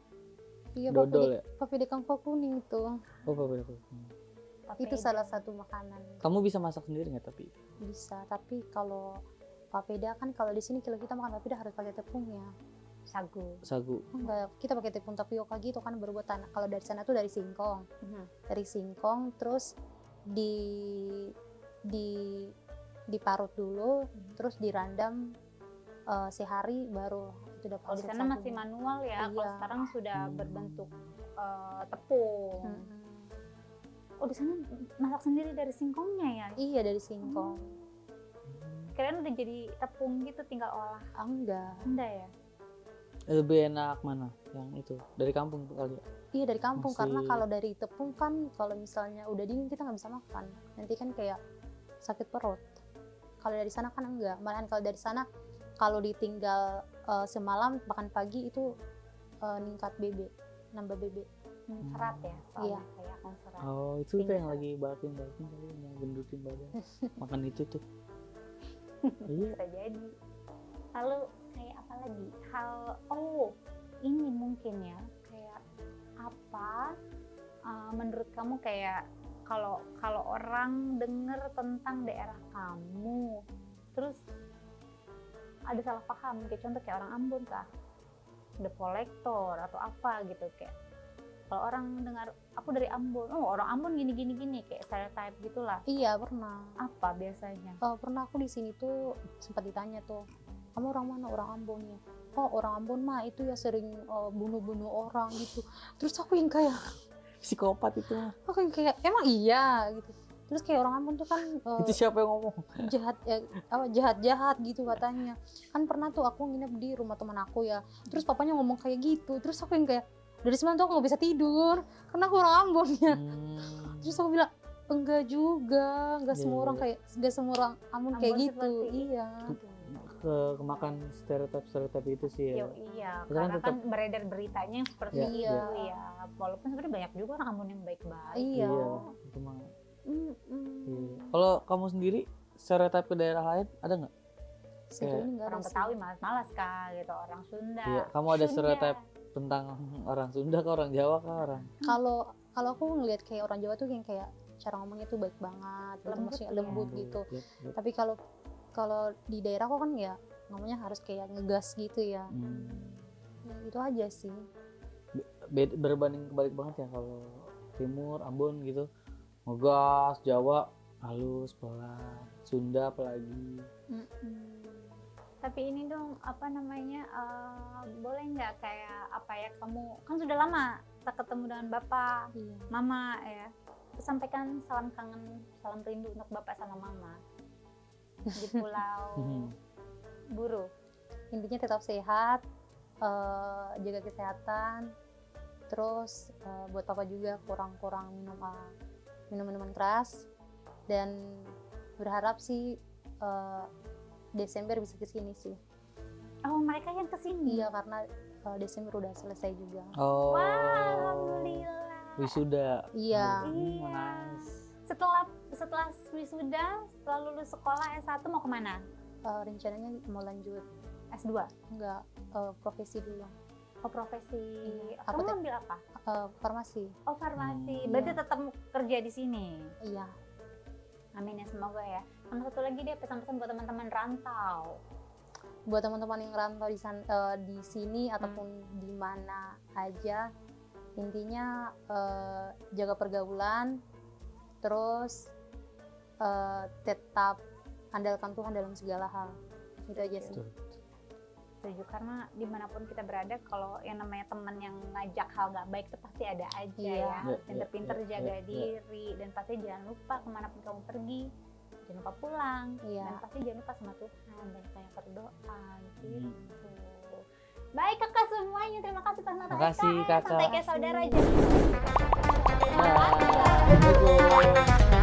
Iya, Dodol ya? papeda kangkung kuning itu. Oh, apa? Itu salah satu makanan. Kamu bisa masak sendiri nggak tapi? Bisa, tapi kalau papeda kan kalau di sini kalau kita makan papeda harus pakai tepungnya. sagu. Sagu. Enggak, kita pakai tepung tapioka gitu kan berbuat tanah. Kalau dari sana tuh dari singkong. Dari singkong terus diparut dulu, terus direndam sehari baru itu udah Kalau di proses sana sagunya. masih manual ya. Kalau Iya. sekarang sudah berbentuk tepung. Oh, di sana masak sendiri dari singkongnya ya? Iya, dari singkong. Kalian udah jadi tepung gitu, tinggal olah. Enggak. Enggak ya? Lebih enak mana? Yang itu dari kampung tuh kali ya? Iya, dari kampung. Masih- Karena kalau dari tepung kan kalau misalnya udah dingin kita nggak bisa makan, nanti kan kayak sakit perut. Kalau dari sana kan enggak, malahan kalau dari sana kalau ditinggal semalam makan pagi itu nambah BB. Serat ya? Soalnya Iya. kayak akan serat. Oh, itu tuh yang lagi balkin kali yang gendutin badan. Makan itu tuh. Iya. Bisa jadi. Lalu kayak apa lagi? Hal ini mungkin ya, kayak apa menurut kamu kayak kalau orang dengar tentang daerah kamu, terus ada salah paham, kayak contoh kayak orang Ambon kah, the kolektor atau apa gitu, kayak kalau orang dengar aku dari Ambon, oh orang Ambon gini kayak stereotype gitulah. Iya pernah. Apa biasanya? Pernah aku di sini tuh sempat ditanya tuh, kamu orang mana? Orang Ambon ya. Oh orang Ambon mah itu ya sering bunuh-bunuh orang gitu. Terus aku yang kayak Psikopat itu mah. aku yang kayak emang iya gitu. Terus kayak orang Ambon tuh kan Itu siapa yang ngomong? jahat gitu katanya. Kan pernah tuh aku nginep di rumah teman aku ya. Terus papanya ngomong kayak gitu. Terus aku yang kayak dari semalam tuh aku nggak bisa tidur karena aku orang Ambon ya. Terus aku bilang enggak juga, enggak Iya, semua iya, orang iya. kayak enggak semua orang Ambon kayak Ambon gitu. seperti Iya. Kemakan stereotip itu sih ya. Iya, Kita kan karena kan tetap- beredar beritanya yang seperti Iya, itu iya. ya. Walaupun sebenarnya banyak juga orang Ambon yang baik-baik. Iya. Itu mah. Mm-mm. Iya. Kalau kamu sendiri stereotip ke daerah lain ada nggak? Sejauh ini enggak Orang ada sih. Betawi malas kah gitu, orang Sunda. Iya. Kamu ada Sunda. stereotip tentang orang Sunda ke orang Jawa ke orang? Kalau aku ngelihat kayak orang Jawa tuh yang kayak cara ngomongnya tuh baik banget, gitu, Lembut maksudnya ya. lembut gitu. Yep. Tapi kalau di daerah aku kan ya ngomongnya harus kayak ngegas gitu ya. Ya, itu aja sih. Berbanding kebalik banget ya kalau Timur, Ambon gitu. Ngegas, Jawa halus, pelan, Sunda apalagi. Tapi ini dong, apa namanya, boleh nggak kayak apa ya, kamu kan sudah lama tak ketemu dengan bapak, Iya. mama ya, sampaikan salam kangen, salam rindu untuk bapak sama mama di Pulau Buru. Intinya tetap sehat, jaga kesehatan, terus buat papa juga kurang-kurang minum minuman keras, dan berharap sih Desember bisa kesini sih. Oh, mereka yang kesini? Iya, karena Desember udah selesai juga. Oh. Wah, alhamdulillah. Wisuda. Iya. Iya. Nice. Setelah wisuda, setelah lulus sekolah S1 mau kemana? Rencananya mau lanjut S2? enggak profesi dulu. Oh, profesi. Iya, Kamu apotek. ambil apa? Farmasi. Oh, farmasi. Hmm, Berarti iya. tetap kerja di sini. Iya. Amin ya, semoga ya. Sama satu lagi deh, pesan-pesan buat teman-teman rantau. Buat teman-teman yang rantau di sini ataupun di mana aja, intinya jaga pergaulan, terus tetap andalkan Tuhan dalam segala hal. Itu aja sih. Betul. Setuju, karena dimanapun kita berada, kalau yang namanya teman yang ngajak hal gak baik itu pasti ada aja. Iya. Ya. Iya, Pinter-pinter iya, jaga iya. diri, dan pasti jangan lupa kemanapun kamu pergi, jangan lupa pulang, Iya. dan pasti jangan lupa sama Tuhan, banyak berdoa gitu. Baik kakak semuanya, terima kasih Pas Mata Makasih, SKM. Kakak. Sampai kayak saudara aja. Bye.